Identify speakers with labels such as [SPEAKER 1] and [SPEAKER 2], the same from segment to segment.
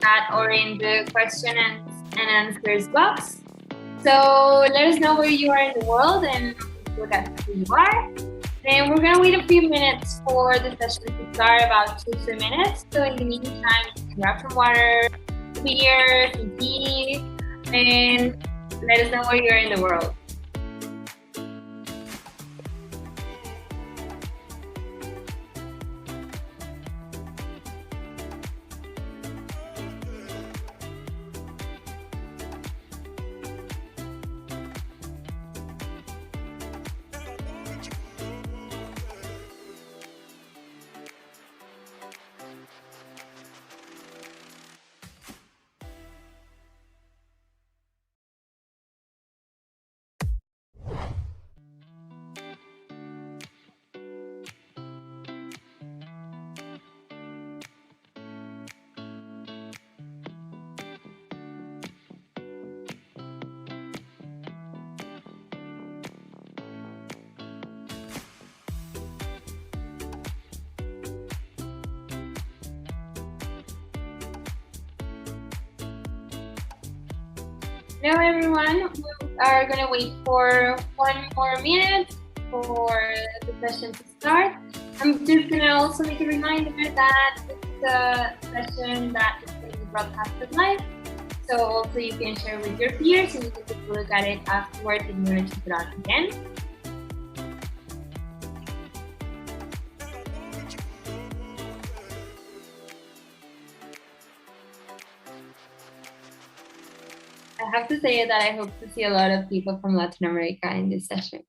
[SPEAKER 1] chat or in the question and answers box. So let us know where you are in the world and look at who you are. And we're going to wait a few minutes for the session to start, about 2-3 minutes. So in the meantime, you can grab some water, beer, some tea, and let us know where you're in the world. Hello everyone, we are going to wait for 1 more minute for the session to start. I'm just going to also make a reminder that this is a session that is going to be broadcasted live. So also you can share with your peers and you can take a look at it afterwards if you want to check it out again. I have to say that I hope to see a lot of people from Latin America in this session.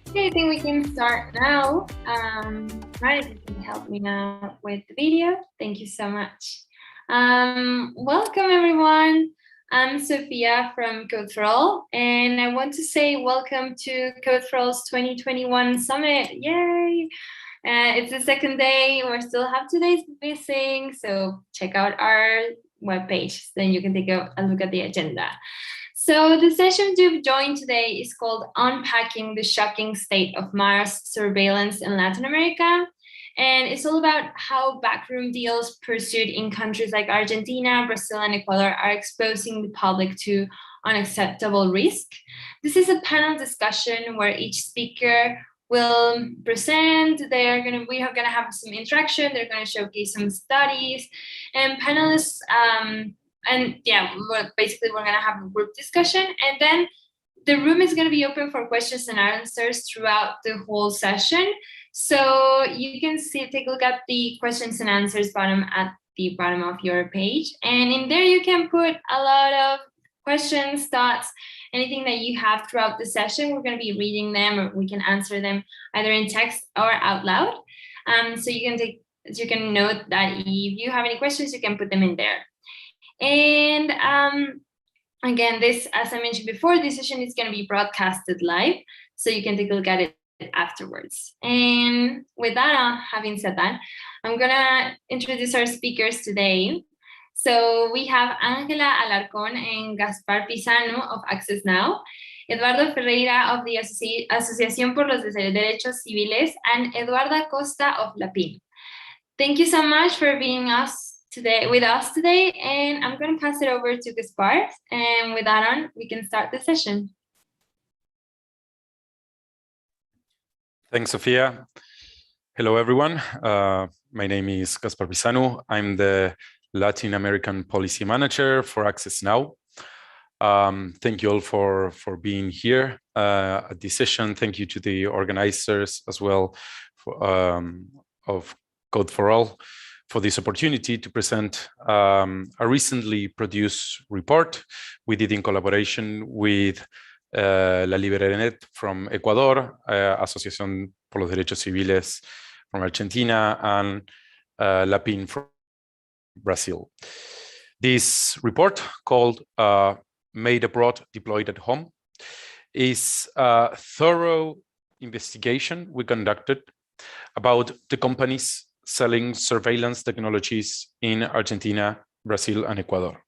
[SPEAKER 1] Okay, I think we can start now. Right, if you can help me now with the video. Thank you so much. Welcome everyone. I'm Sophia from Code for All, and I want to say welcome to Code for All's 2021 Summit. Yay! It's the second day. We still have 2 days missing, so check out our webpage. Then you can take a look at the agenda. So the session you've joined today is called Unpacking the Shocking State of Mass Surveillance in Latin America. And it's all about how backroom deals pursued in countries like Argentina, Brazil, and Ecuador are exposing the public to unacceptable risk. This is a panel discussion where each speaker will present. We are gonna have some interaction. They're gonna showcase some studies, and panelists and yeah, basically we're gonna have a group discussion, and then the room is gonna be open for questions and answers throughout the whole session. So you can take a look at the questions and answers button at the bottom of your page, and in there you can put a lot of questions, thoughts, anything that you have throughout the session. We're gonna be reading them, or we can answer them either in text or out loud. So you can note that if you have any questions, you can put them in there. And again, this, as I mentioned before, this session is going to be broadcasted live, so you can take a look at it afterwards. And with that, having said that, I'm going to introduce our speakers today. So we have Ángela Alarcón and Gaspar Pisanu of Access Now, Eduardo Ferreyra of the Asociación por los Derechos Civiles, and Eduardo Costa of LAPIN. Thank you so much for being with us today, and I'm going to pass it over to Gaspar, and with that on, we can start the session.
[SPEAKER 2] Thanks, Sophia. Hello, everyone. My name is Gaspar Pisanu. I'm the Latin American Policy Manager for Access Now. Thank you all for being here at this session. Thank you to the organizers as well of Code for All for this opportunity to present a recently produced report we did in collaboration with La Librenet from Ecuador, Asociación por los Derechos Civiles from Argentina, and LAPIN from Brazil. This report, called Made Abroad, Deployed at Home, is a thorough investigation we conducted about the companies selling surveillance technologies in Argentina, Brazil, and Ecuador.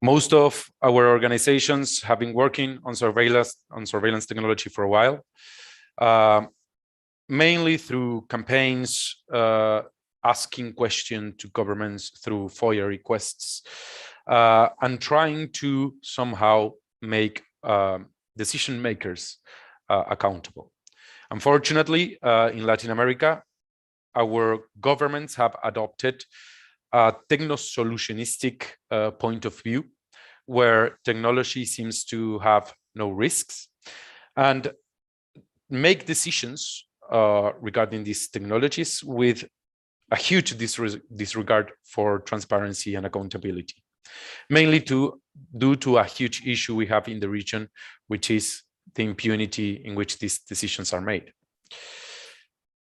[SPEAKER 2] Most of our organizations have been working on surveillance technology for a while, mainly through campaigns, asking questions to governments through FOIA requests, and trying to somehow make decision makers accountable. Unfortunately, in Latin America, our governments have adopted a techno-solutionistic point of view, where technology seems to have no risks, and make decisions regarding these technologies with a huge disregard for transparency and accountability, mainly due to a huge issue we have in the region, which is the impunity in which these decisions are made.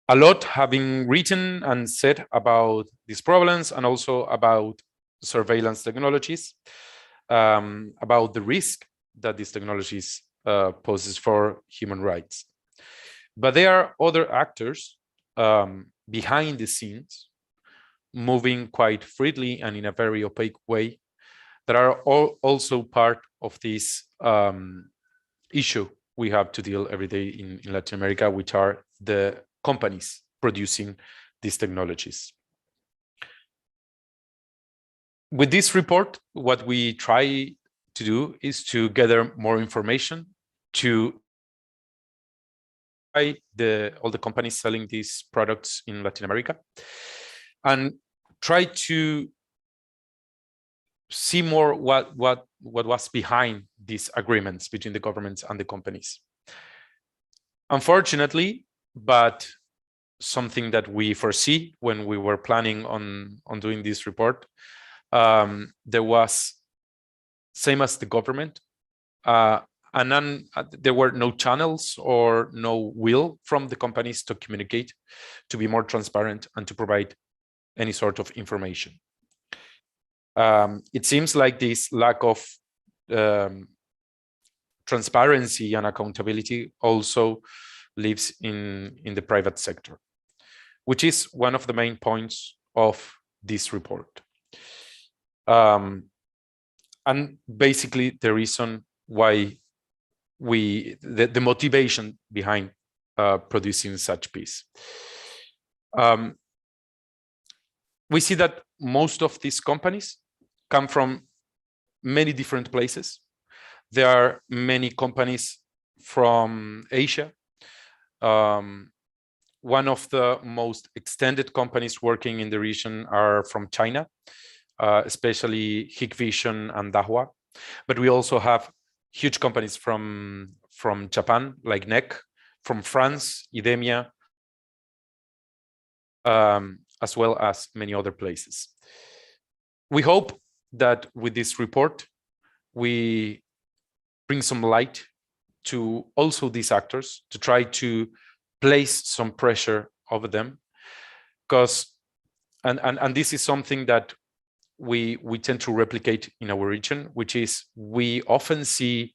[SPEAKER 2] A lot have been written and said about these problems, and also about surveillance technologies, about the risk that these technologies poses for human rights. But there are other actors behind the scenes, moving quite freely and in a very opaque way, that are also part of this issue we have to deal every day in Latin America, which are the companies producing these technologies. With this report, what we try to do is to gather more information to all the companies selling these products in Latin America, and try to see more what was behind these agreements between the governments and the companies. Unfortunately, but something that we foresee when we were planning on doing this report, there was, same as the government, and then there were no channels or no will from the companies to communicate, to be more transparent, and to provide any sort of information. It seems like this lack of transparency and accountability also lives in the private sector, which is one of the main points of this report. And basically the reason why the motivation behind producing such piece. We see that most of these companies come from many different places. There are many companies from Asia. One of the most extended companies working in the region are from China, especially Hikvision and Dahua. But we also have huge companies from Japan, like NEC, from France, Idemia, as well as many other places. We hope that with this report, we bring some light to also these actors, to try to place some pressure over them, because and this is something that we tend to replicate in our region, which is we often see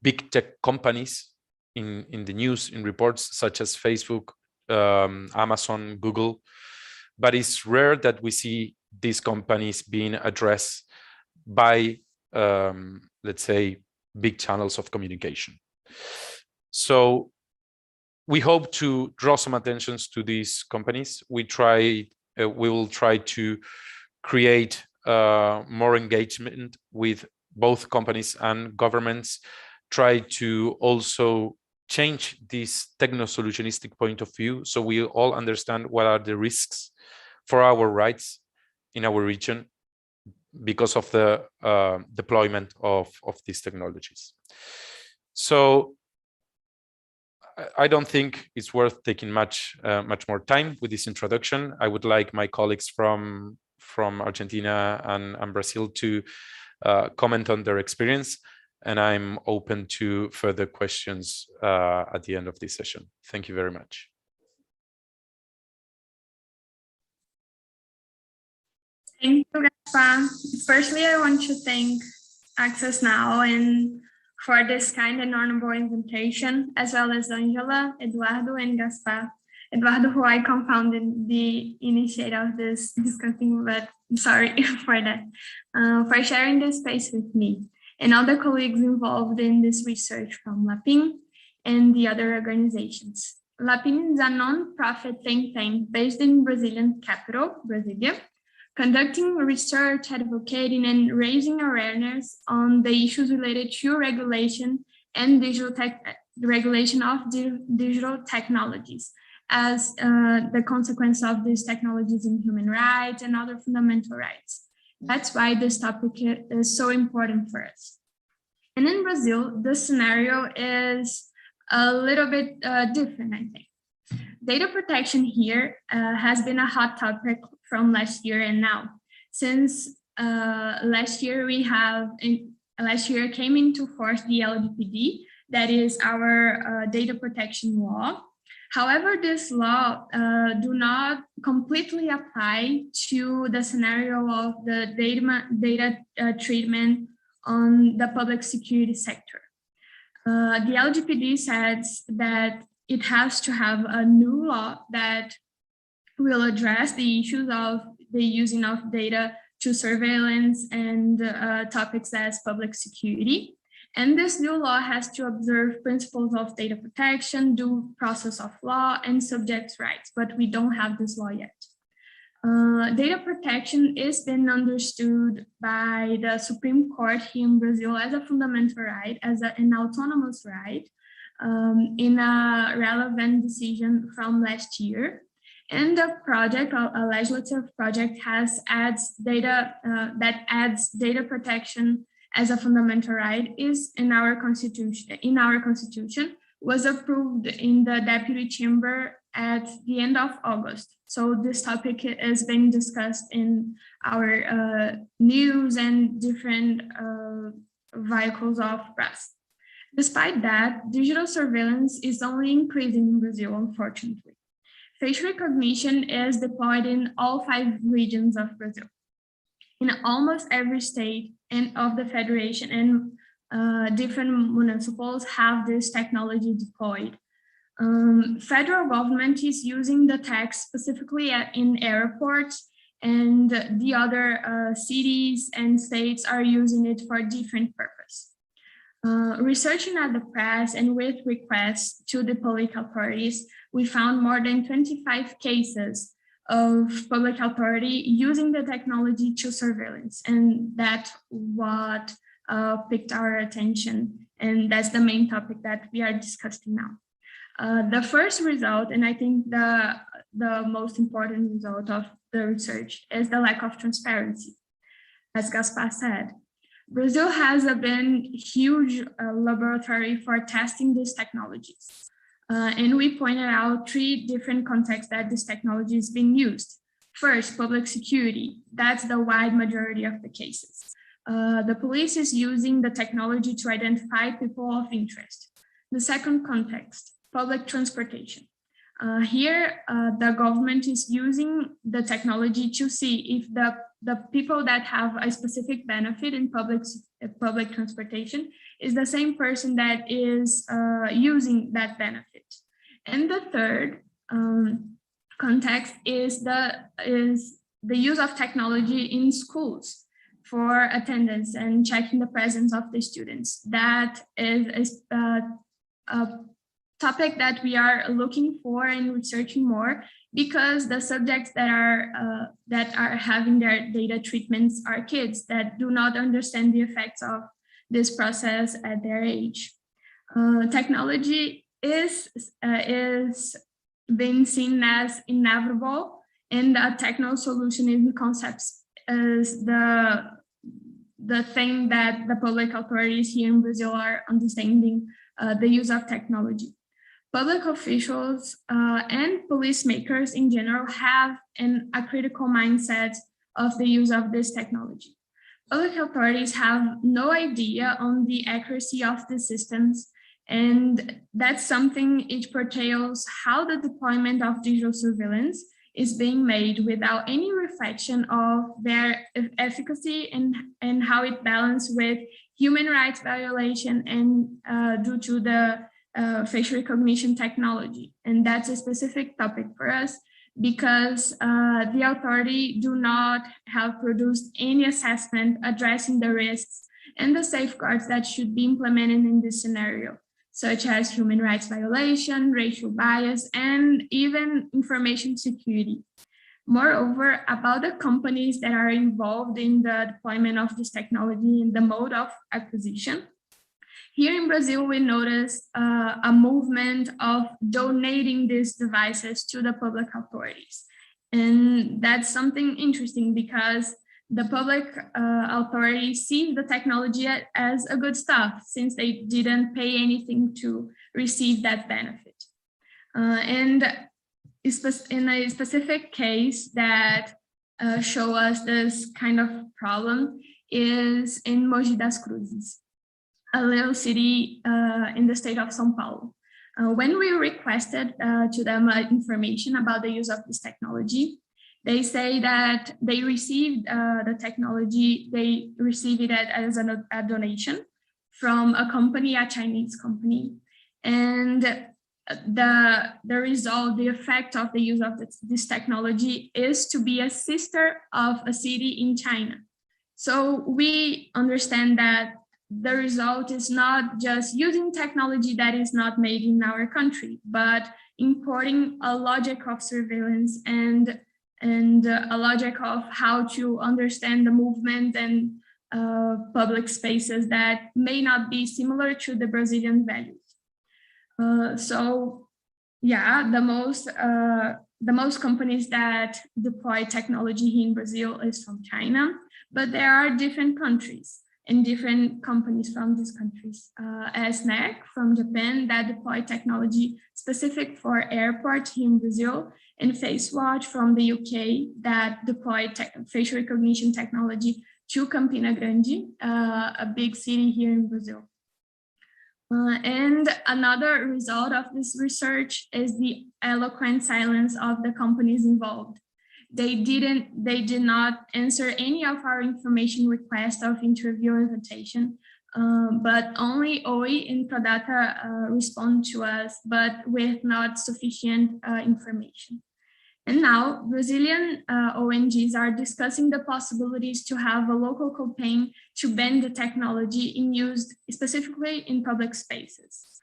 [SPEAKER 2] big tech companies in the news, in reports such as Facebook, Amazon, Google, but it's rare that we see these companies being addressed by, let's say, big channels of communication. So we hope to draw some attention to these companies. We will try to create more engagement with both companies and governments, try to also change this techno-solutionistic point of view, so we all understand what are the risks for our rights in our region because of the deployment of these technologies. So I don't think it's worth taking much more time with this introduction. I would like my colleagues from Argentina and Brazil to comment on their experience, and I'm open to further questions at the end of this session. Thank you very much.
[SPEAKER 3] Thank you, Gaspar. Firstly, I want to thank Access Now and for this kind and honorable invitation, as well as Ángela, Eduardo, and Gaspar. Eduardo, who I confounded the initiator of this discussing, but sorry for that, for sharing this space with me and other colleagues involved in this research from LAPIM and the other organizations. LAPIM is a non-profit think tank based in Brazilian capital, Brasilia, conducting research, advocating, and raising awareness on the issues related to regulation and regulation of digital technologies as the consequence of these technologies in human rights and other fundamental rights. That's why this topic is so important for us. And in Brazil, the scenario is a little bit different, I think. Data protection here has been a hot topic from last year and now. Since last year came into force the LGPD, that is our data protection law. However, this law do not completely apply to the scenario of the data treatment on the public security sector. The LGPD says that it has to have a new law that will address the issues of the using of data to surveillance and topics as public security. And this new law has to observe principles of data protection, due process of law, and subjects' rights, but we don't have this law yet. Data protection is been understood by the Supreme Court here in Brazil as a fundamental right, as an autonomous right, in a relevant decision from last year. And the project, a legislative project, adds data protection as a fundamental right is in our constitution, was approved in the deputy chamber at the end of August. So this topic is being discussed in our news and different vehicles of press. Despite that, digital surveillance is only increasing in Brazil, unfortunately. Facial recognition is deployed in all 5 regions of Brazil. In almost every state and of the federation, and different municipals have this technology deployed. Federal government is using the tech specifically in airports, and the other cities and states are using it for different purpose. Researching at the press and with requests to the public authorities, we found more than 25 cases of public authority using the technology to surveillance, and that's what picked our attention, and that's the main topic that we are discussing now. The first result, and I think the most important result of the research, is the lack of transparency. As Gaspar said, Brazil has been a huge laboratory for testing these technologies. And we pointed out 3 different contexts that this technology is being used. First, public security. That's the wide majority of the cases. The police is using the technology to identify people of interest. The second context, public transportation. Here, the government is using the technology to see if the people that have a specific benefit in public transportation is the same person that is using that benefit. And the third context is the use of technology in schools for attendance and checking the presence of the students. That is a topic that we are looking for and researching more, because the subjects that are having their data treatments are kids that do not understand the effects of this process at their age. Technology is being seen as inevitable, and a techno solution in concepts is the thing that the public authorities here in Brazil are understanding the use of technology. Public officials and policymakers in general have a critical mindset of the use of this technology. Public authorities have no idea on the accuracy of the systems, and that's something it portrays how the deployment of digital surveillance is being made without any reflection of their efficacy and how it balances with human rights violation and due to the facial recognition technology. And that's a specific topic for us because the authority do not have produced any assessment addressing the risks and the safeguards that should be implemented in this scenario, such as human rights violation, racial bias, and even information security. Moreover, about the companies that are involved in the deployment of this technology and the mode of acquisition. Here in Brazil, we noticed a movement of donating these devices to the public authorities. And that's something interesting because the public authorities see the technology as a good stuff since they didn't pay anything to receive that benefit. And in a specific case that show us this kind of problem is in Mogi das Cruzes, a little city in the state of São Paulo. When we requested to them information about the use of this technology, they say that they received the technology, they received it as a donation from a company, a Chinese company. And the result, the effect of the use of this technology is to be a sister of a city in China. So we understand that the result is not just using technology that is not made in our country, but importing a logic of surveillance and a logic of how to understand the movement and public spaces that may not be similar to the Brazilian values. So yeah, the most companies that deploy technology here in Brazil is from China, but there are different countries and different companies from these countries. SNEC from Japan that deploy technology specific for airports here in Brazil, and FaceWatch from the UK that deploy facial recognition technology to Campina Grande, a big city here in Brazil. And another result of this research is the eloquent silence of the companies involved. They did not answer any of our information requests of interview or invitation, but only OI and Prodata respond to us, but with not sufficient information. And now Brazilian ONGs are discussing the possibilities to have a local campaign to ban the technology in use specifically in public spaces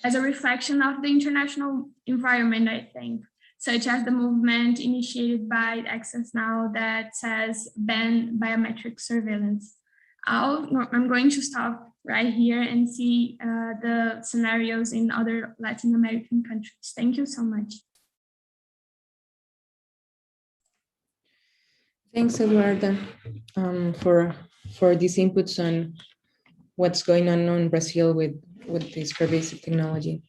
[SPEAKER 3] as a reflection of the international environment, I think, such as the movement initiated by Access Now that says ban biometric surveillance. I'm going to stop right here and see the scenarios in other Latin American countries. Thank you so much.
[SPEAKER 4] Thanks, Eduardo, for these inputs on what's going on in Brazil with this pervasive technology.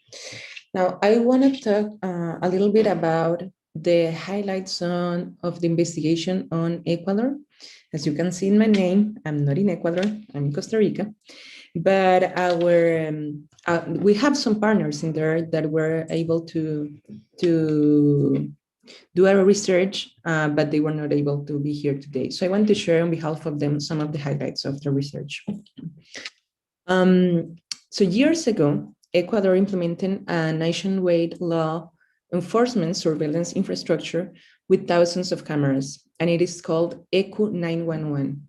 [SPEAKER 4] Now, I want to talk a little bit about the highlights of the investigation on Ecuador. As you can see in my name, I'm not in Ecuador, I'm in Costa Rica, but we have some partners in there that were able to do our research, but they were not able to be here today. So I want to share on behalf of them some of the highlights of the research. So years ago, Ecuador implemented a nationwide law enforcement surveillance infrastructure with thousands of cameras, and it is called ECU 911.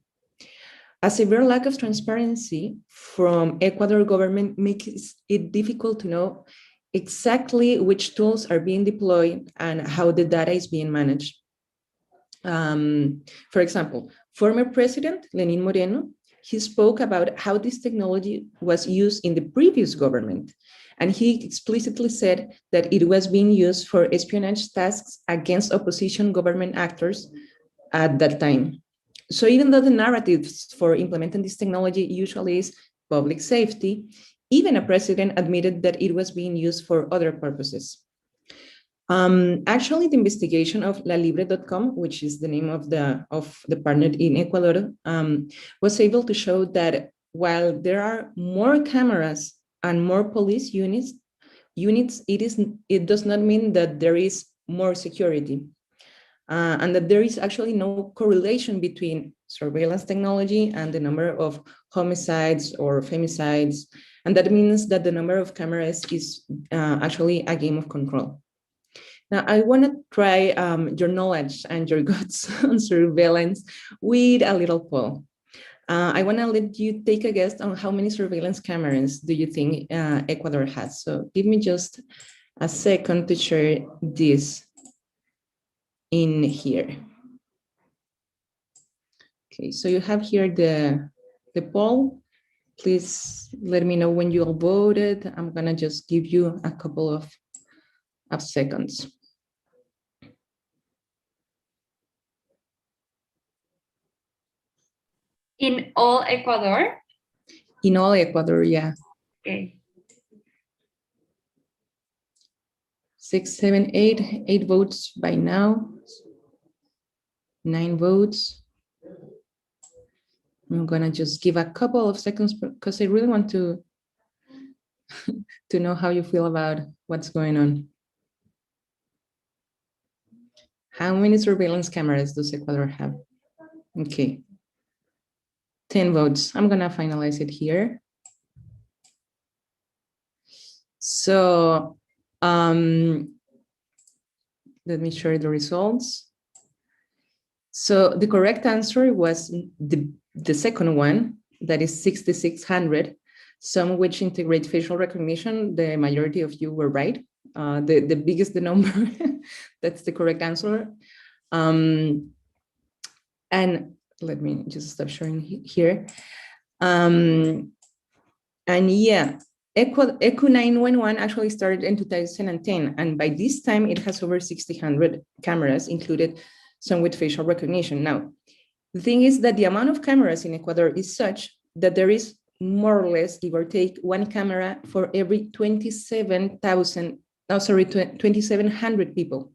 [SPEAKER 4] A severe lack of transparency from Ecuador government makes it difficult to know exactly which tools are being deployed and how the data is being managed. For example, former President Lenín Moreno, he spoke about how this technology was used in the previous government. And he explicitly said that it was being used for espionage tasks against opposition government actors at that time. So even though the narratives for implementing this technology usually is public safety, even a president admitted that it was being used for other purposes. Actually, the investigation of lalibre.com, which is the name of the partner in Ecuador, was able to show that while there are more cameras and more police units, it does not mean that there is more security. and that there is actually no correlation between surveillance technology and the number of homicides or femicides. And that means that the number of cameras is actually a game of control. Now, I want to try your knowledge and your guts on surveillance with a little poll. I want to let you take a guess on how many surveillance cameras do you think Ecuador has. So give me just a second to share this in here. Okay, so you have here the poll. Please let me know when you all voted. I'm gonna just give you a couple of seconds.
[SPEAKER 1] In all Ecuador?
[SPEAKER 4] In all Ecuador, yeah.
[SPEAKER 1] Okay.
[SPEAKER 4] 6, 7, 8 votes by now. 9 votes. I'm gonna just give a couple of seconds because I really want to to know how you feel about what's going on. How many surveillance cameras does Ecuador have? Okay. 10 votes. I'm gonna finalize it here. So let me share the results. So the correct answer was the second one, that is 6,600, some which integrate facial recognition. The majority of you were right. The biggest the number, that's the correct answer. And let me just stop sharing here. And yeah, ECU 911 actually started in 2010, and by this time it has over 1,600 cameras, included some with facial recognition. Now, the thing is that the amount of cameras in Ecuador is such that there is more or less, give or take, one camera for every 2,700 people.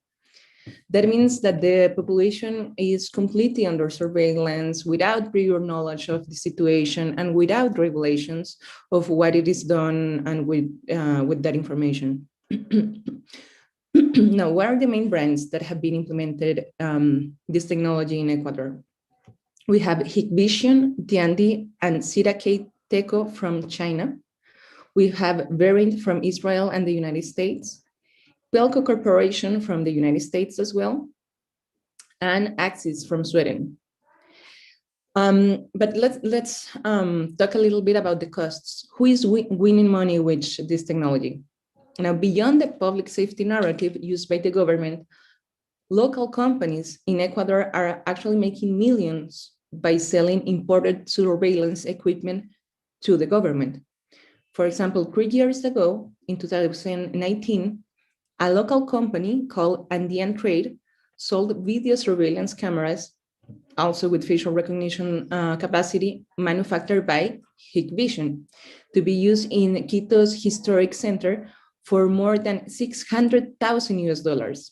[SPEAKER 4] That means that the population is completely under surveillance without prior knowledge of the situation and without regulations of what it is done and with that information. Now, what are the main brands that have been implemented this technology in Ecuador? We have Hikvision, Tiandi, and Sirake Teco from China. We have Verint from Israel and the United States, Pelco Corporation from the United States as well, and Axis from Sweden. But let's talk a little bit about the costs. Who is winning money with this technology? Now, beyond the public safety narrative used by the government, local companies in Ecuador are actually making millions by selling imported surveillance equipment to the government. For example, 3 years ago, in 2019, a local company called Andean Trade sold video surveillance cameras, also with facial recognition capacity, manufactured by Hikvision, to be used in Quito's historic center for more than 600,000 US dollars.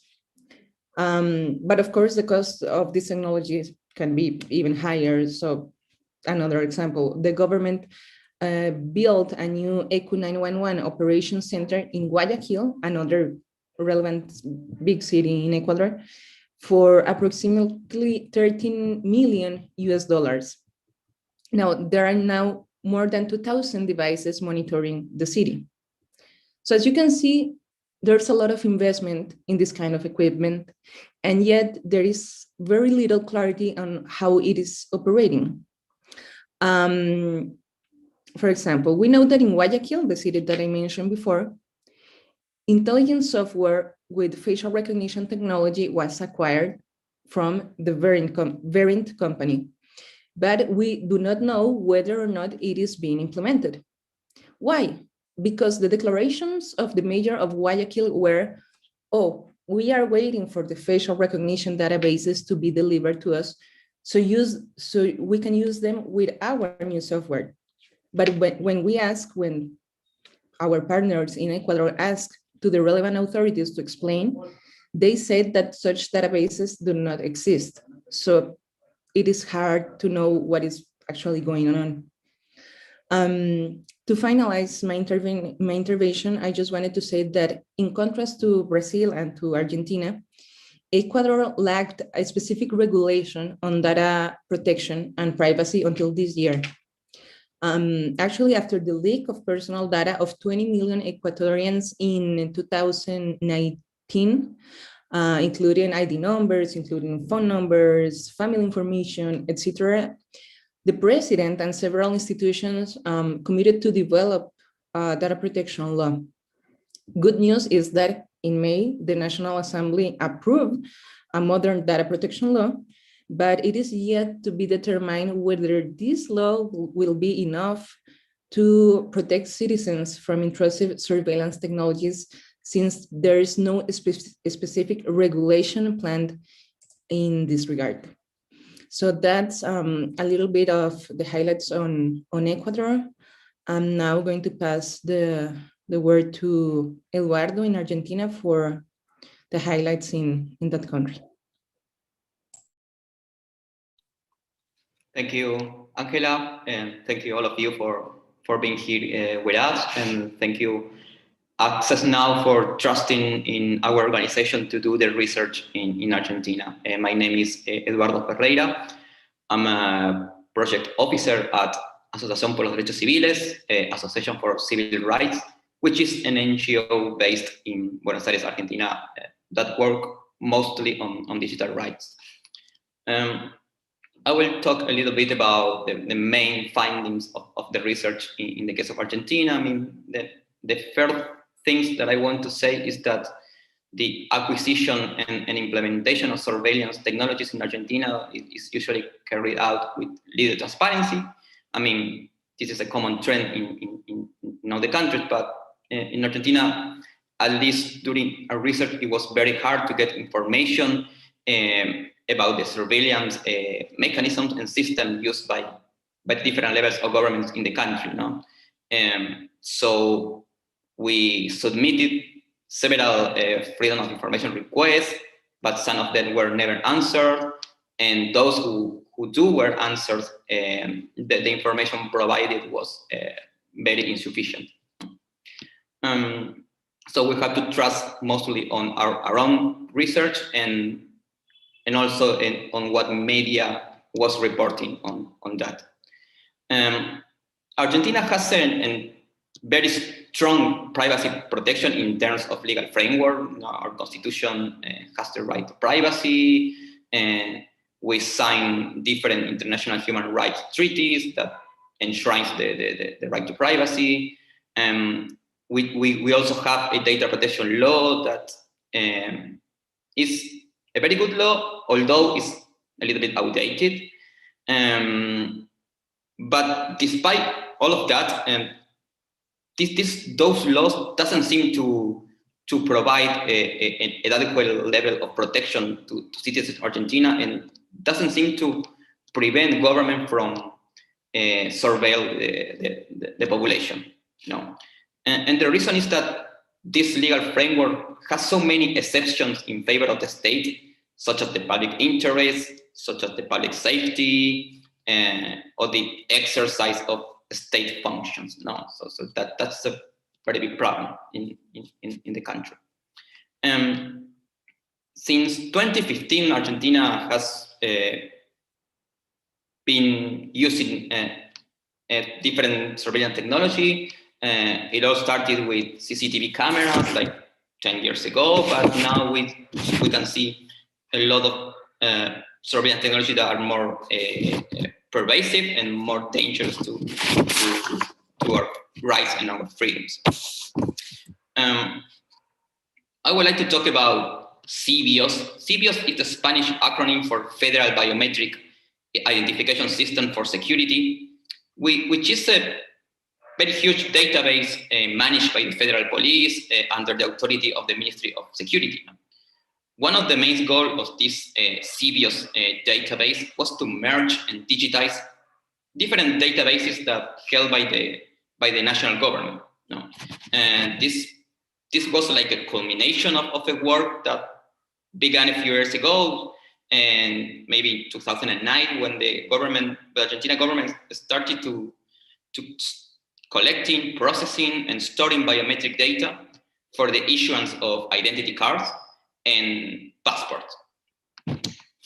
[SPEAKER 4] But of course, the cost of these technologies can be even higher. So another example, the government built a new ECU 911 operations center in Guayaquil, another relevant big city in Ecuador, for approximately 13 million US dollars. Now, there are now more than 2,000 devices monitoring the city. So as you can see, there's a lot of investment in this kind of equipment, and yet there is very little clarity on how it is operating. For example, we know that in Guayaquil, the city that I mentioned before, intelligence software with facial recognition technology was acquired from the Verint company, but we do not know whether or not it is being implemented. Why? Because the declarations of the mayor of Guayaquil were, oh, we are waiting for the facial recognition databases to be delivered to us so we can use them with our new software. But when our partners in Ecuador ask to the relevant authorities to explain, they said that such databases do not exist. So it is hard to know what is actually going on. To finalize my intervention, I just wanted to say that in contrast to Brazil and to Argentina, Ecuador lacked a specific regulation on data protection and privacy until this year. Actually, after the leak of personal data of 20 million Ecuadorians in 2019, including ID numbers, including phone numbers, family information, etc., the president and several institutions committed to develop a data protection law. Good news is that in May, the National Assembly approved a modern data protection law, but it is yet to be determined whether this law will be enough to protect citizens from intrusive surveillance technologies, since there is no specific regulation planned in this regard. So that's a little bit of the highlights on Ecuador. I'm now going to pass the word to Eduardo in Argentina for the highlights in that country.
[SPEAKER 5] Thank you, Ángela, and thank you all of you for being here with us, and thank you, Access Now, for trusting in our organization to do the research in Argentina. My name is Eduardo Ferreyra. I'm a project officer at Asociación por los Derechos Civiles, Association for Civil Rights, which is an NGO based in Buenos Aires, Argentina, that work mostly on digital rights. I will talk a little bit about the main findings of the research in the case of Argentina. I mean, the first things that I want to say is that the acquisition and implementation of surveillance technologies in Argentina is usually carried out with little transparency. I mean, this is a common trend in all the countries, but in Argentina, at least during our research, it was very hard to get information about the surveillance mechanisms and systems used by different levels of governments in the country. No? So we submitted several freedom of information requests, but some of them were never answered. And those who were answered, the information provided was very insufficient. So we have to trust mostly on our own research and also on what media was reporting on that. Argentina has a very strong privacy protection in terms of legal framework. Our constitution has the right to privacy, and we sign different international human rights treaties that enshrines the right to privacy. We also have a data protection law that is a very good law, although it's a little bit outdated. But despite all of that, those laws doesn't seem to provide an adequate level of protection to citizens of Argentina, and doesn't seem to prevent government from surveil the population. No. And the reason is that this legal framework has so many exceptions in favor of the state, such as the public interest, such as the public safety, or the exercise of state functions. No, so that's a very big problem in the country. Since 2015, Argentina has been using different surveillance technology. It all started with CCTV cameras like 10 years ago, but now we can see a lot of surveillance technology that are more pervasive and more dangerous to our rights and our freedoms. I would like to talk about CBIOS. CBIOS is the Spanish acronym for Federal Biometric Identification System for Security, which is a very huge database managed by the federal police under the authority of the Ministry of Security. One of the main goals of this CBIOS database was to merge and digitize different databases that held by the national government. No? And this was like a culmination of a work that began a few years ago, and maybe 2009, when the Argentina government started to collecting, processing, and storing biometric data for the issuance of identity cards. And passports.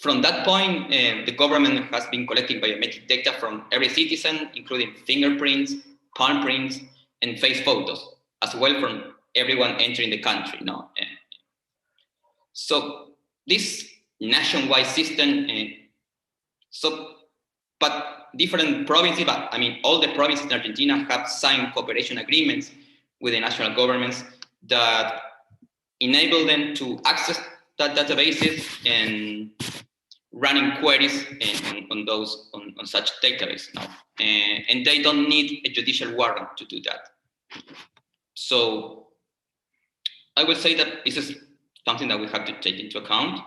[SPEAKER 5] From that point, the government has been collecting biometric data from every citizen, including fingerprints, palm prints, and face photos, as well from everyone entering the country. No? So this nationwide system, but different provinces, but I mean, all the provinces in Argentina have signed cooperation agreements with the national governments that enable them to access that databases and running queries on such database. No? And they don't need a judicial warrant to do that. So I would say that this is something that we have to take into account.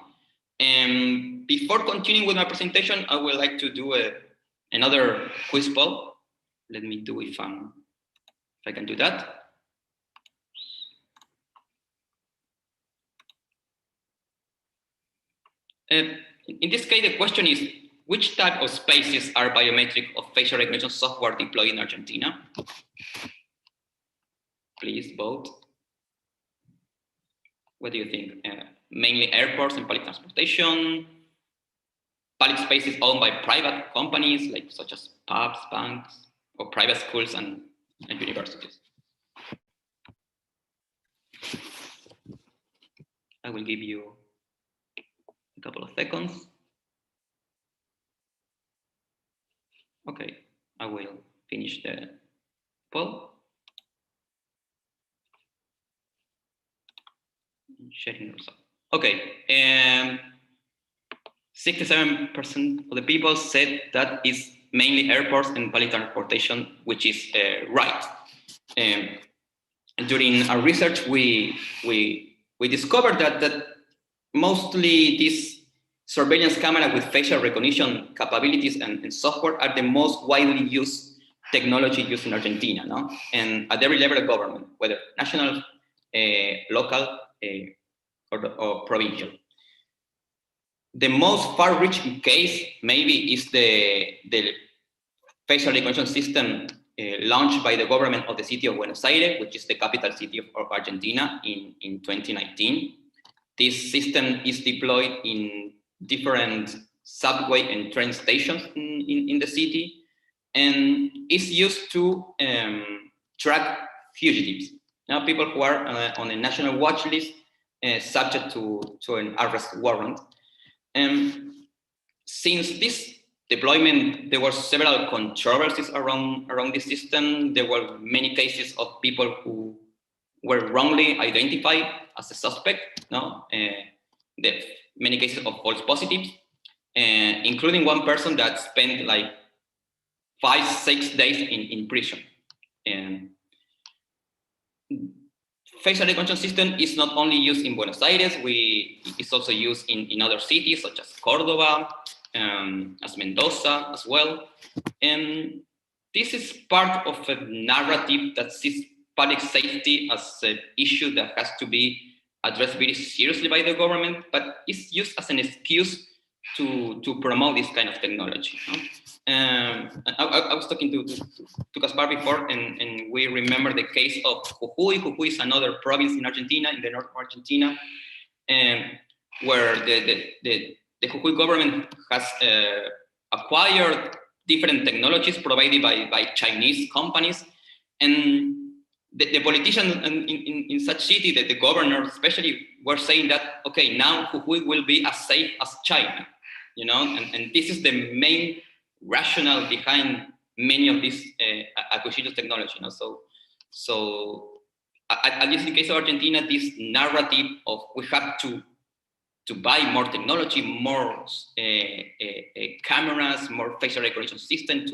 [SPEAKER 5] And before continuing with my presentation, I would like to do another quiz poll. Let me do if I can do that. In this case, the question is, which type of spaces are biometric or facial recognition software deployed in Argentina? Please vote. What do you think? Mainly airports and public transportation, public spaces owned by private companies, like such as pubs, banks, or private schools and universities. I will give you a couple of seconds. Okay, I will finish the poll. Sharing the result. Okay, 67% of the people said that is mainly airports and public transportation, which is right. During our research, we discovered that mostly these surveillance camera with facial recognition capabilities and software are the most widely used technology used in Argentina, no? And at every level of government, whether national, local, or provincial. The most far-reaching case maybe is the facial recognition system launched by the government of the city of Buenos Aires, which is the capital city of Argentina in 2019. This system is deployed in different subway and train stations in the city, and is used to track fugitives. Now, people who are on a national watch list, subject to an arrest warrant. Since this deployment, there were several controversies around this system. There were many cases of people who were wrongly identified as a suspect. No, many cases of false positives, including one person that spent like 5-6 days in prison. Facial recognition system is not only used in Buenos Aires, it's also used in other cities such as Córdoba, as Mendoza as well. And this is part of a narrative that sees public safety as an issue that has to be addressed very seriously by the government, but it's used as an excuse to promote this kind of technology. I was talking to Gaspar before, and we remember the case of Jujuy. Jujuy is another province in Argentina, in the north of Argentina, where the Jujuy government has acquired different technologies provided by Chinese companies, and the politicians in such city, that the governor especially, were saying that, okay, now Jujuy will be as safe as China, you know, and this is the main rationale behind many of these acquisition technology. You know? So at least in the case of Argentina, this narrative of we have to buy more technology, more cameras, more facial recognition system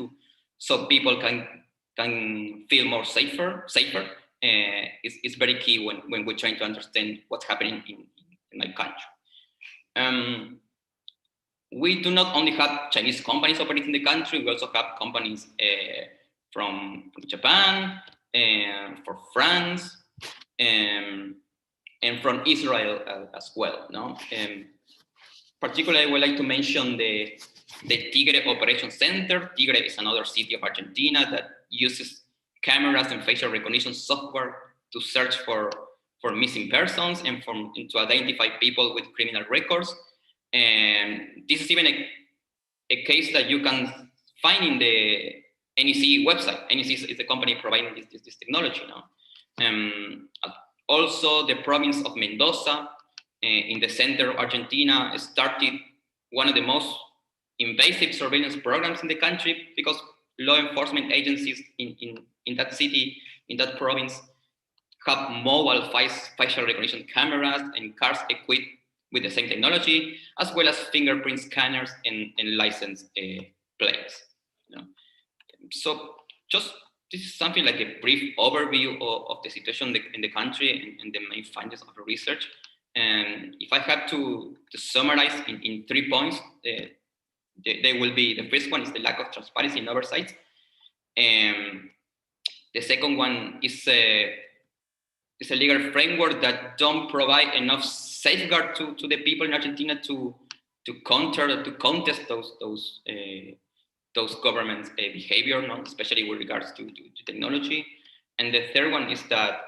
[SPEAKER 5] so people can feel more safer. It's very key when we're trying to understand what's happening in my country. We do not only have Chinese companies operating in the country, we also have companies from Japan, from France, and from Israel as well. No? Particularly, I would like to mention the Tigre Operation Center. Tigre is another city of Argentina that uses cameras and facial recognition software to search for missing persons and to identify people with criminal records. And this is even a case that you can find in the NEC website. NEC is the company providing this technology now. Also, the province of Mendoza in the center of Argentina started one of the most invasive surveillance programs in the country, because law enforcement agencies in that city, in that province, have mobile facial recognition cameras and cars equipped with the same technology, as well as fingerprint scanners and license plates. You know? So just this is something like a brief overview of the situation in the country and the main findings of the research. And if I have to summarize in 3 points, they will be: the first one is the lack of transparency and oversight. And the second one is a legal framework that don't provide enough safeguard to the people in Argentina to contest those governments' behavior, especially with regards to technology. And the third one is that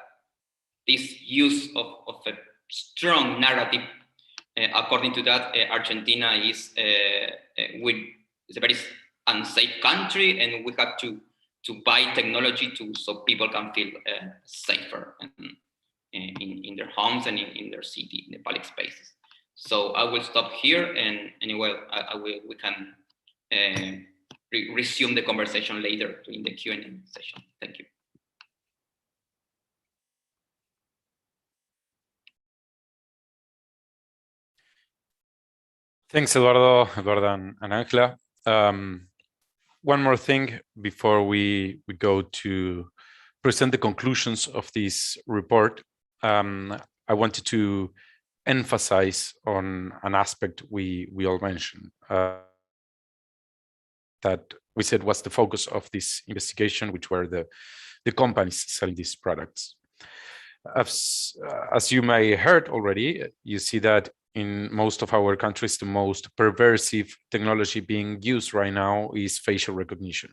[SPEAKER 5] this use of a strong narrative, according to that, Argentina is a very unsafe country, and we have to buy technology so people can feel safer in their homes and in their city, in the public spaces. So I will stop here, and anyway, we can resume the conversation later in the Q&A session. Thank you.
[SPEAKER 2] Thanks, Eduardo, and Ángela. One more thing before we go to present the conclusions of this report. I wanted to emphasize on an aspect we all mentioned, that we said was the focus of this investigation, which were the companies selling these products. As you may have heard already, you see that in most of our countries, the most perversive technology being used right now is facial recognition.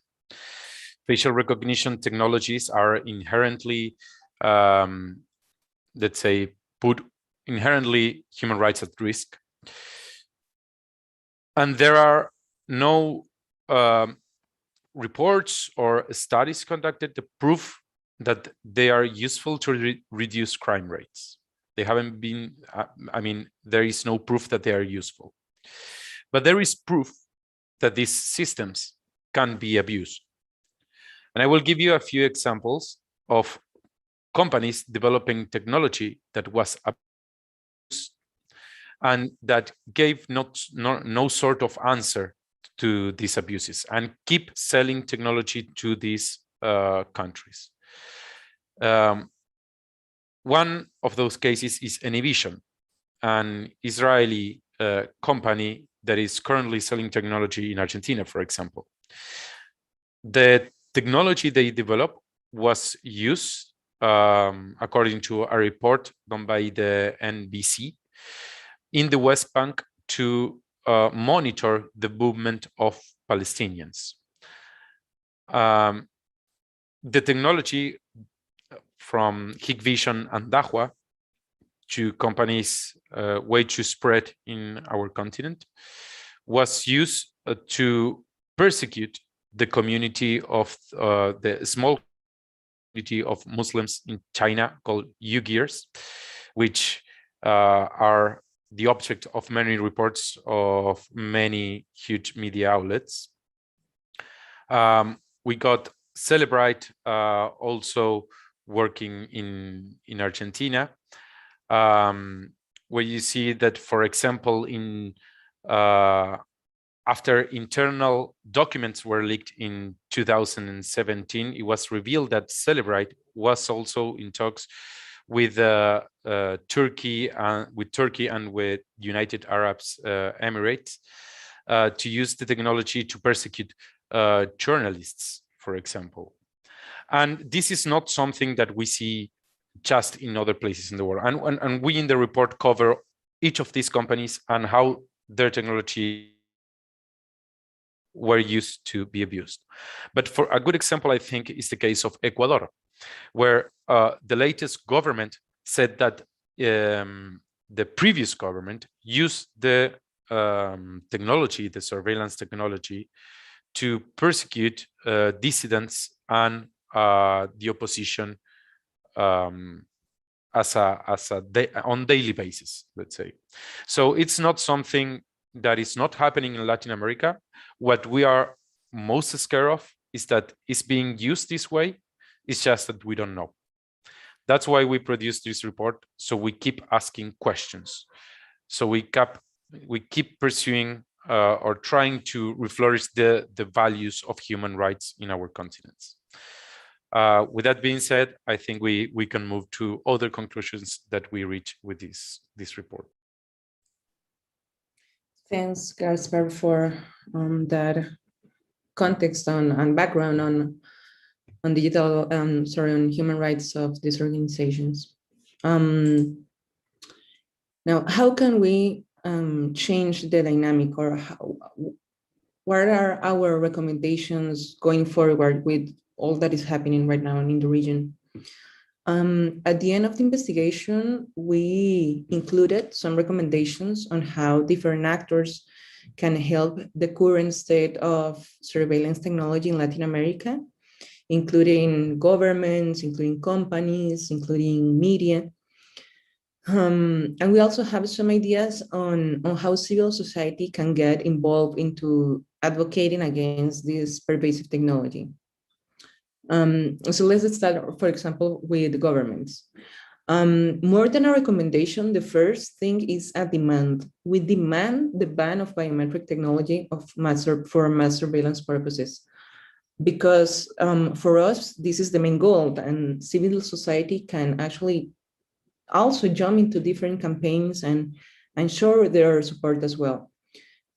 [SPEAKER 2] Facial recognition technologies are inherently, let's say, put inherently human rights at risk. And there are no reports or studies conducted to prove that they are useful to reduce crime rates. They haven't been, I mean, there is no proof that they are useful. But there is proof that these systems can be abused. And I will give you a few examples of companies developing technology that was abused and that gave no sort of answer to these abuses and keep selling technology to these countries. One of those cases is Anyvision, an Israeli company that is currently selling technology in Argentina, for example. The technology they developed was used, according to a report done by the NBC, in the West Bank to monitor the movement of Palestinians. The technology from Hikvision and Dahua, two companies way too spread in our continent, was used to persecute the community of the small community of Muslims in China called Uyghurs, which are the object of many reports of many huge media outlets. We got Celebrite also working in Argentina, where you see that, for example, in after internal documents were leaked in 2017, it was revealed that Celebrite was also in talks with Turkey and with United Arab Emirates to use the technology to persecute journalists, for example. And this is not something that we see just in other places in the world. And we in the report cover each of these companies and how their technology were used to be abused. But for a good example, I think, is the case of Ecuador, where the latest government said that the previous government used the technology, the surveillance technology, to persecute dissidents and the opposition on daily basis, let's say. So it's not something that is not happening in Latin America. What we are most scared of is that it's being used this way. It's just that we don't know. That's why we produced this report. So we keep asking questions. So we keep pursuing or trying to reflourish the values of human rights in our continents. With that being said, I think we can move to other conclusions that we reach with this report.
[SPEAKER 4] Thanks, Gaspar, for that context and background on digital, on human rights of these organizations. Now, how can we change the dynamic, or what are our recommendations going forward with all that is happening right now in the region? At the end of the investigation, we included some recommendations on how different actors can help the current state of surveillance technology in Latin America, including governments, including companies, including media. And we also have some ideas on how civil society can get involved into advocating against this pervasive technology. So let's start, for example, with governments. More than a recommendation, the first thing is a demand. We demand the ban of biometric technology for mass surveillance purposes, because for us, this is the main goal, and civil society can actually also jump into different campaigns and show their support as well.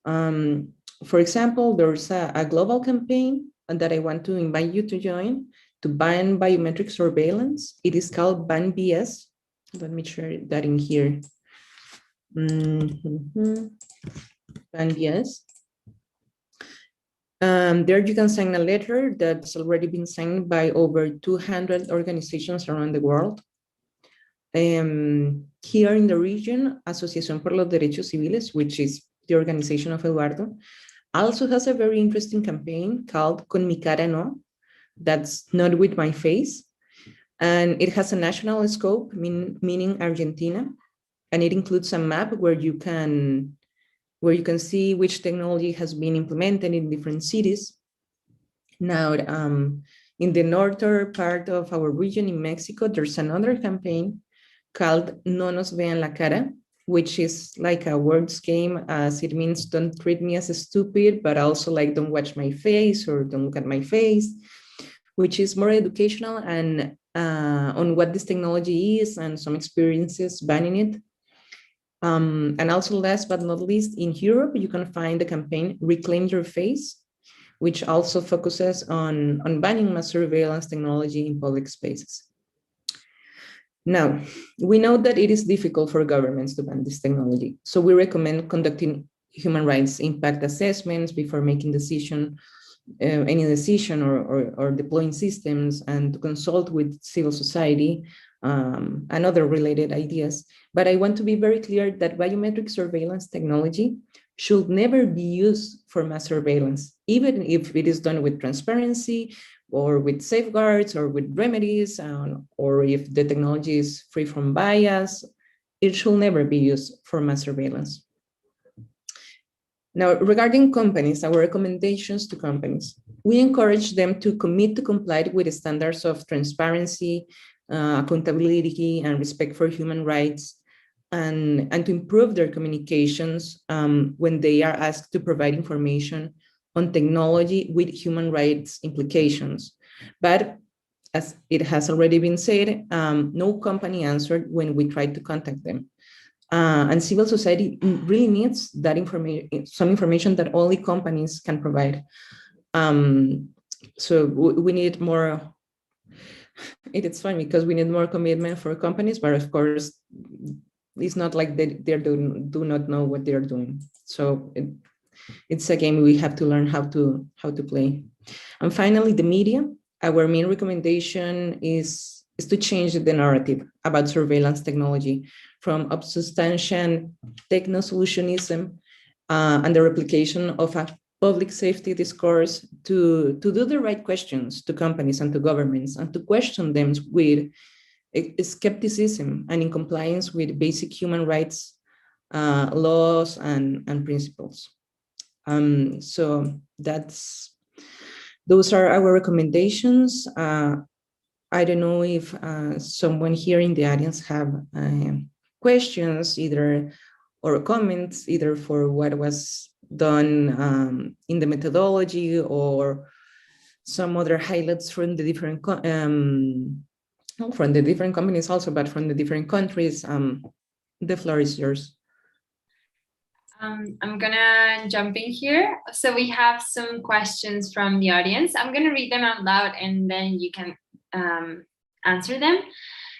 [SPEAKER 4] For example, there's a global campaign that I want to invite you to join to ban biometric surveillance. It is called Ban BS. Let me share that in here. Ban BS. There you can sign a letter that's already been signed by over 200 organizations around the world. Here in the region, Asociación por los Derechos Civiles, which is the organization of Eduardo, also has a very interesting campaign called Con mi cara no, that's not with my face. And it has a national scope, meaning Argentina. And it includes a map where you can see which technology has been implemented in different cities. Now, in the northern part of our region in Mexico, there's another campaign called No nos vean la cara, which is like a words game, as it means don't treat me as stupid, but also like don't watch my face or don't look at my face, which is more educational and on what this technology is and some experiences banning it. And also, last but not least, in Europe, you can find the campaign Reclaim Your Face, which also focuses on banning mass surveillance technology in public spaces. Now, we know that it is difficult for governments to ban this technology. So we recommend conducting human rights impact assessments before making any decision or deploying systems, and to consult with civil society and other related ideas. But I want to be very clear that biometric surveillance technology should never be used for mass surveillance, even if it is done with transparency or with safeguards or with remedies, or if the technology is free from bias. It should never be used for mass surveillance. Now, regarding companies, our recommendations to companies, we encourage them to commit to comply with the standards of transparency, accountability, and respect for human rights, and to improve their communications when they are asked to provide information on technology with human rights implications. But as it has already been said, no company answered when we tried to contact them. And civil society really needs that information, some information that only companies can provide. So we need more. It's funny because we need more commitment for companies, but of course, it's not like they do not know what they're doing. So it's a game we have to learn how to play. And finally, the media. Our main recommendation is is to change the narrative about surveillance technology from obfuscation, techno-solutionism, and the replication of a public safety discourse to do the right questions to companies and to governments, and to question them with skepticism and in compliance with basic human rights laws and principles. So those are our recommendations. I don't know if someone here in the audience have questions or comments either for what was done in the methodology or some other highlights from the different companies also, but from the different countries. The floor is yours.
[SPEAKER 1] I'm gonna jump in here. So we have some questions from the audience. I'm gonna read them out loud and then you can answer them.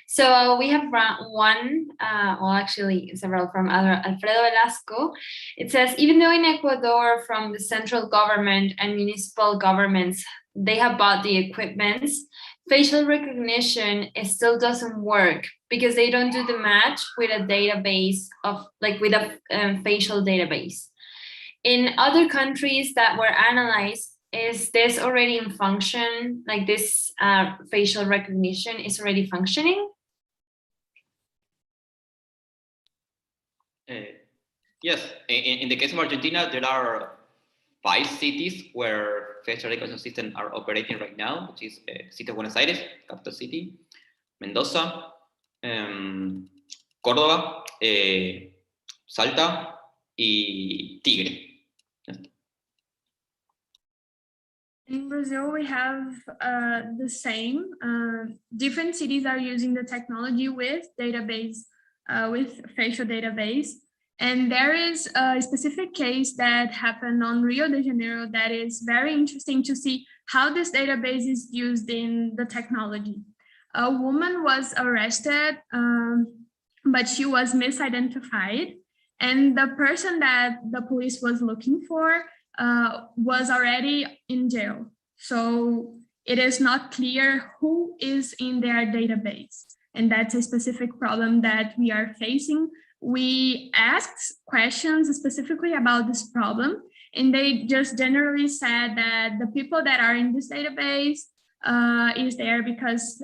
[SPEAKER 1] So we have one, well, actually several from Alfredo Velasco. It says, even though in Ecuador from the central government and municipal governments, they have bought the equipments, facial recognition, it still doesn't work because they don't do the match with a database of with a facial database. In other countries that were analyzed, is this already in function? Like this facial recognition is already functioning?
[SPEAKER 5] Yes, in the case of Argentina, there are 5 cities where facial recognition systems are operating right now, which is City of Buenos Aires, capital city, Mendoza, Córdoba, Salta, y Tigre.
[SPEAKER 3] In Brazil, we have the same. Different cities are using the technology with database, with facial database. And there is a specific case that happened on Rio de Janeiro that is very interesting to see how this database is used in the technology. A woman was arrested, but she was misidentified. And the person that the police was looking for was already in jail. So it is not clear who is in their database. And that's a specific problem that we are facing. We asked questions specifically about this problem, and they just generally said that the people that are in this database are there because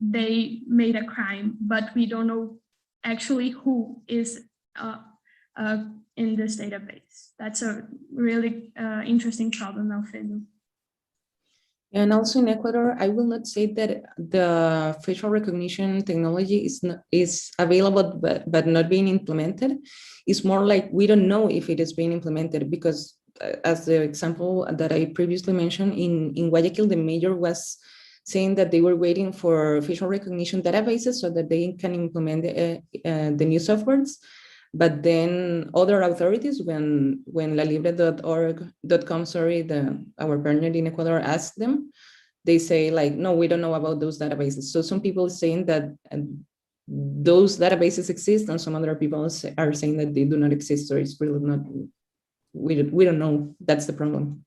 [SPEAKER 3] they made a crime, but we don't know actually who is in this database. That's a really interesting problem, Alfredo.
[SPEAKER 4] And also in Ecuador, I will not say that the facial recognition technology is available but not being implemented. It's more like we don't know if it is being implemented, because as the example that I previously mentioned, in Guayaquil, the mayor was saying that they were waiting for facial recognition databases so that they can implement the new softwares. But then other authorities, when lalibre.org.com, our partner in Ecuador, asked them, they say like, no, we don't know about those databases. So some people are saying that those databases exist, and some other people are saying that they do not exist. So it's really not, we don't know. That's the problem.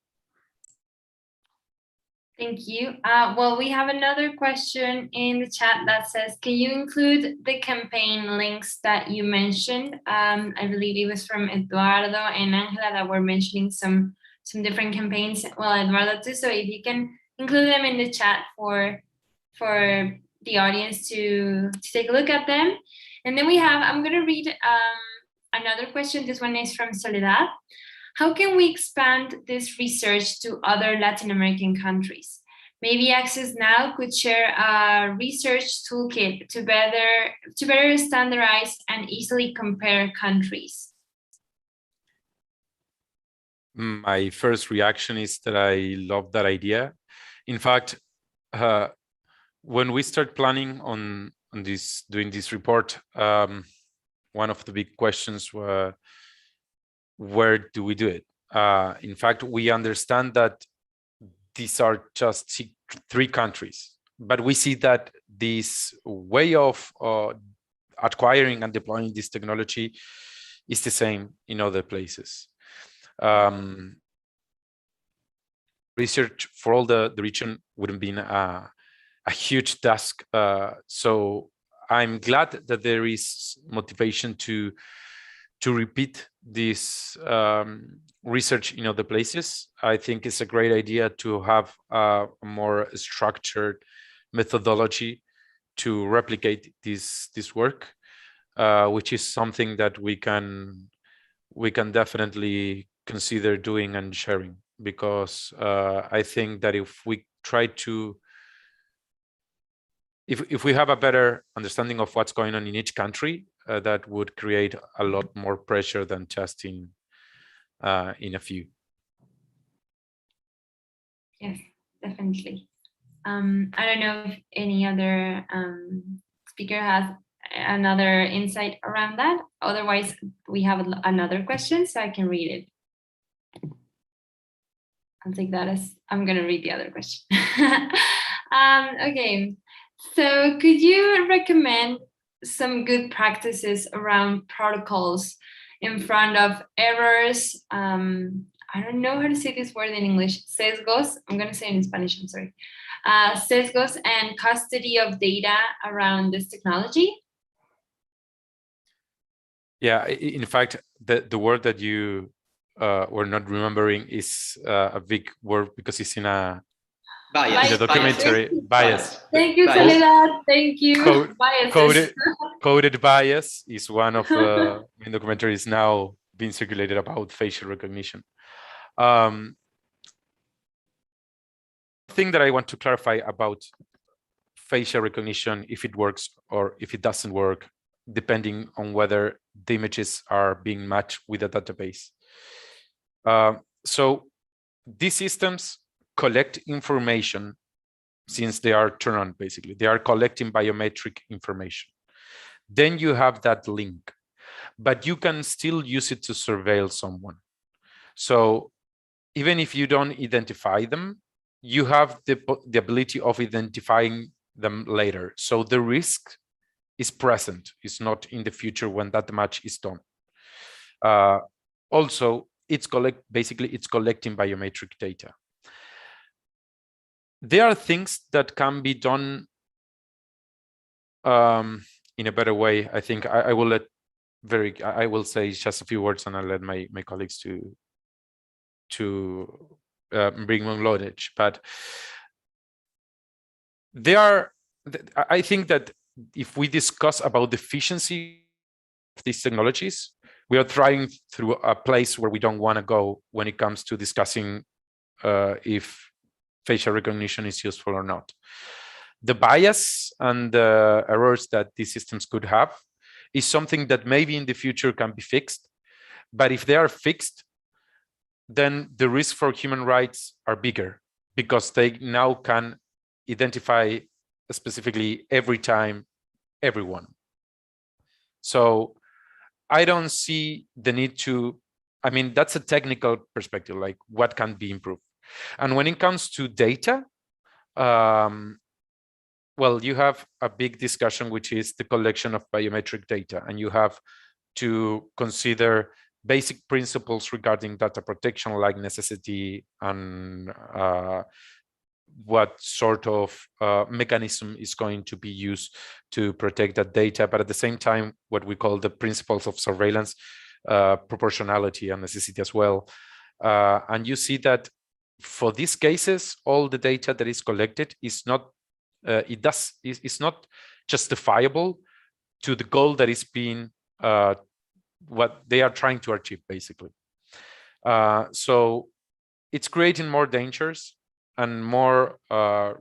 [SPEAKER 1] Thank you. Well, we have another question in the chat that says, can you include the campaign links that you mentioned? I believe it was from Eduardo and Ángela that were mentioning some different campaigns. Well, Eduardo too. So if you can include them in the chat for the audience to take a look at them. And then I'm going to read another question. This one is from Soledad. How can we expand this research to other Latin American countries? Maybe Access Now could share a research toolkit to better standardize and easily compare countries.
[SPEAKER 2] My first reaction is that I love that idea. In fact, when we start planning on doing this report, one of the big questions were, where do we do it? In fact, we understand that these are just 3 countries, but we see that this way of acquiring and deploying this technology is the same in other places. Research for all the region wouldn't be huge task. So I'm glad that there is motivation to repeat this research in other places. I think it's a great idea to have a more structured methodology to replicate this work, which is something that we can definitely consider doing and sharing, because I think that if we try to, if we have a better understanding of what's going on in each country, that would create a lot more pressure than just in a few.
[SPEAKER 1] Yes, definitely. I don't know if any other speaker has another insight around that. Otherwise, we have another question, so I can read it. I'll take that as I'm going to read the other question. Okay, so could you recommend some good practices around protocols in front of errors? I don't know how to say this word in English. Sesgos. I'm going to say it in Spanish. I'm sorry. Sesgos and custody of data around this technology.
[SPEAKER 2] Yeah, in fact, the word that you were not remembering is a big word because it's in a documentary. Bias.
[SPEAKER 1] Thank you, Soledad. Thank you.
[SPEAKER 2] Coded bias is one of the main documentaries now being circulated about facial recognition. Thing that I want to clarify about facial recognition, if it works or if it doesn't work, depending on whether the images are being matched with a database. So these systems collect information since they are turned on, basically. They are collecting biometric information. Then you have that link, but you can still use it to surveil someone. So even if you don't identify them, you have the ability of identifying them later. So the risk is present. It's not in the future when that match is done. Also, it's collecting biometric data. There are things that can be done in a better way. I think I will say just a few words and I'll let my colleagues to bring more knowledge. But I think that if we discuss about the efficiency of these technologies, we are trying through a place where we don't want to go when it comes to discussing if facial recognition is useful or not. The bias and the errors that these systems could have is something that maybe in the future can be fixed. But if they are fixed, then the risk for human rights are bigger because they now can identify specifically every time everyone. So I don't see the need to, I mean, that's a technical perspective, like what can be improved. And when it comes to data, well, you have a big discussion, which is the collection of biometric data, and you have to consider basic principles regarding data protection, like necessity and what sort of mechanism is going to be used to protect that data. But at the same time, what we call the principles of surveillance, proportionality and necessity as well. And you see that for these cases, all the data that is collected is not, it's not justifiable to the goal that is being, what they are trying to achieve, basically. So it's creating more dangers and more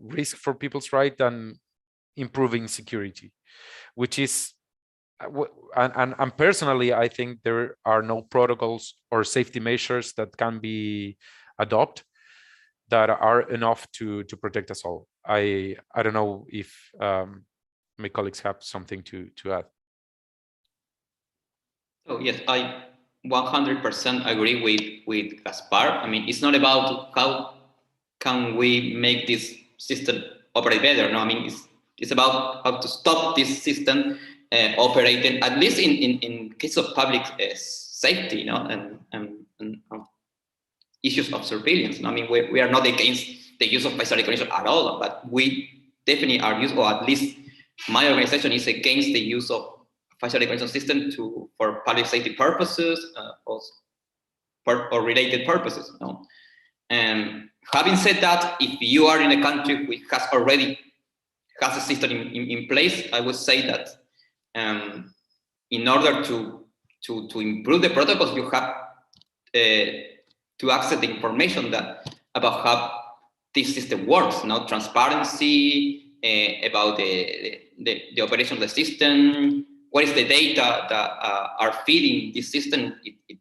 [SPEAKER 2] risk for people's rights than improving security, which is, and personally, I think there are no protocols or safety measures that can be adopted that are enough to protect us all. I don't know if my colleagues have something to add.
[SPEAKER 5] Oh, yes, I 100% agree with Gaspar. I mean, it's not about how can we make this system operate better. No, I mean, it's about how to stop this system operating, at least in case of public safety, you know, and issues of surveillance. No? I mean, we are not against the use of facial recognition at all, but we definitely are used, or at least my organization is against the use of facial recognition system for public safety purposes or related purposes. No? And having said that, if you are in a country which has already has a system in place, I would say that in order to improve the protocols, you have to access the information about how this system works, transparency about the operation of the system, what is the data that are feeding this system.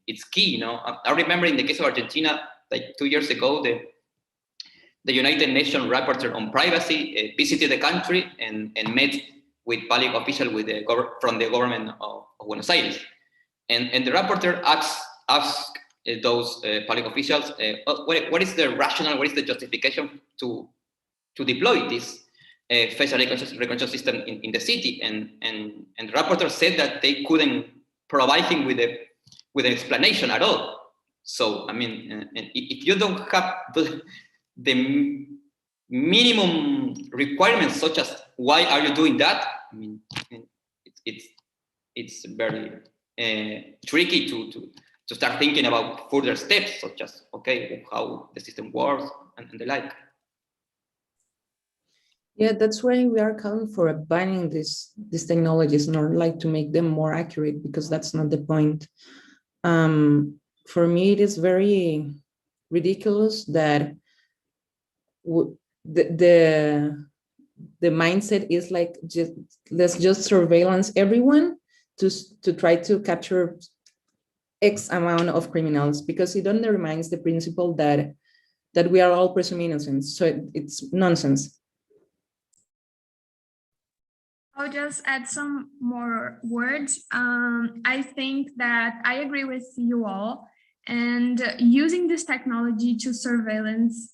[SPEAKER 5] It's key. I remember in the case of Argentina, like 2 years ago, the United Nations Rapporteur on Privacy visited the country and met with public officials from the government of Buenos Aires. And the rapporteur asked those public officials, what is the rationale, what is the justification to deploy this facial recognition system in the city? And the rapporteur said that they couldn't provide him with an explanation at all. So, I mean, if you don't have the minimum requirements, such as why are you doing that? I mean, it's very tricky to start thinking about further steps, such as how the system works and the like.
[SPEAKER 4] Yeah, that's why we are calling for banning these technologies, not like to make them more accurate, because that's not the point. For me, it is very ridiculous that the mindset is like, let's just surveillance everyone to try to capture X amount of criminals, because it undermines the principle that we are all presumed innocent. So it's nonsense.
[SPEAKER 3] I'll just add some more words. I think that I agree with you all, and using this technology to surveillance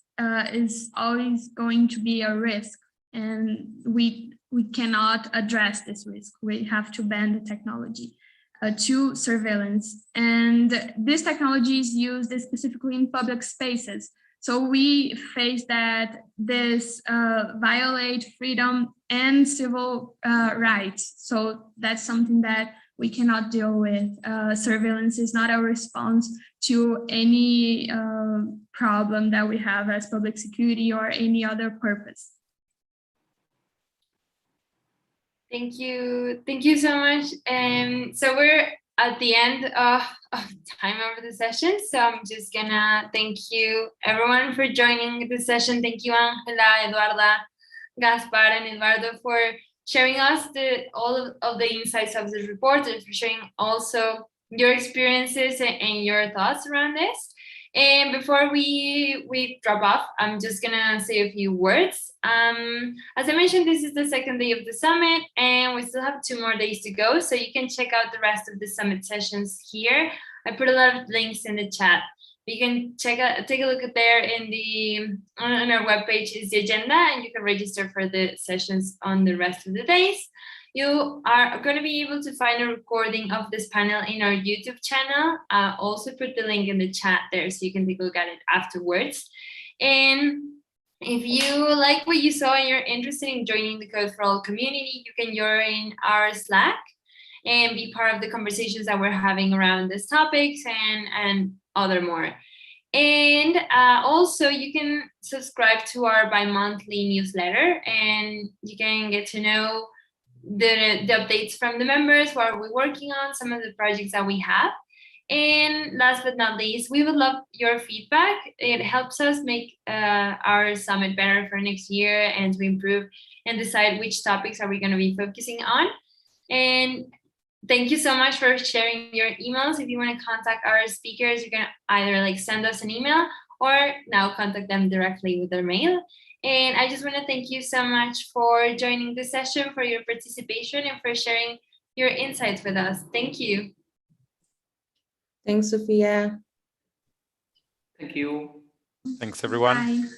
[SPEAKER 3] is always going to be a risk, and we cannot address this risk. We have to ban the technology to surveillance, and this technology is used specifically in public spaces. So we face that this violate freedom and civil rights. So that's something that we cannot deal with. Surveillance is not a response to any problem that we have as public security or any other purpose.
[SPEAKER 1] Thank you so much. So we're at the end of time of the session. So I'm just gonna thank you everyone for joining the session. Thank you, Ángela, Eduardo, Gaspar, and Eduardo for sharing us all of the insights of this report, and for sharing also your experiences and your thoughts around this. And before we drop off, I'm just gonna say a few words. As I mentioned, this is the second day of the summit, and we still have 2 more days to go. So you can check out the rest of the summit sessions here. I put a lot of links in the chat. You can take a look at there on our webpage is the agenda, and you can register for the sessions on the rest of the days. You are going to be able to find a recording of this panel in our YouTube channel. Also put the link in the chat there so you can take a look at it afterwards. And if you like what you saw and you're interested in joining the Code for All community, you can join our Slack and be part of the conversations that we're having around these topics and other more. And also you can subscribe to our bi-monthly newsletter, and you can get to know the updates from the members, what are we working on, some of the projects that we have. And last but not least, we would love your feedback. It helps us make our summit better for next year and to improve and decide which topics are we going to be focusing on. And thank you so much for sharing your emails. If you want to contact our speakers, you can either send us an email or now contact them directly with their mail. And I just want to thank you so much for joining the session, for your participation, and for sharing your insights with us. Thank you.
[SPEAKER 4] Thanks, Sophia.
[SPEAKER 5] Thank you.
[SPEAKER 2] Thanks, everyone.
[SPEAKER 3] Bye.